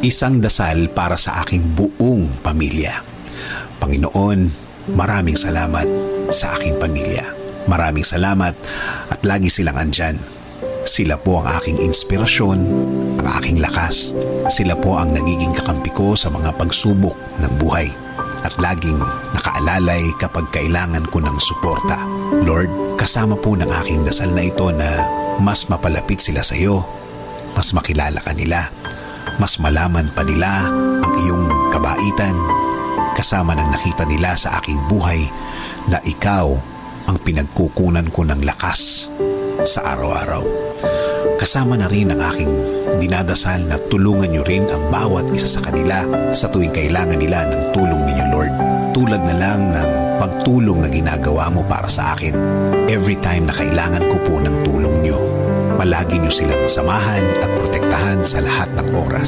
Isang dasal para sa aking buong pamilya. Panginoon, maraming salamat sa aking pamilya. Maraming salamat at lagi silang andyan. Sila po ang aking inspirasyon, ang aking lakas. Sila po ang nagiging kakampi ko sa mga pagsubok ng buhay. At laging nakaalalay kapag kailangan ko ng suporta. Lord, kasama po ng aking dasal na ito na mas mapalapit sila sa iyo, mas makilala ka nila, mas malaman pa nila ang iyong kabaitan, kasama ng nakita nila sa aking buhay na ikaw ang pinagkukunan ko ng lakas sa araw-araw. Kasama na rin ang aking dinadasal na tulungan niyo rin ang bawat isa sa kanila sa tuwing kailangan nila ng tulong ninyo, Lord. Tulad na lang ng pagtulong na ginagawa mo para sa akin. Every time na kailangan ko po ng tulong niyo, palagi niyo silang samahan at protektahan sa lahat ng oras.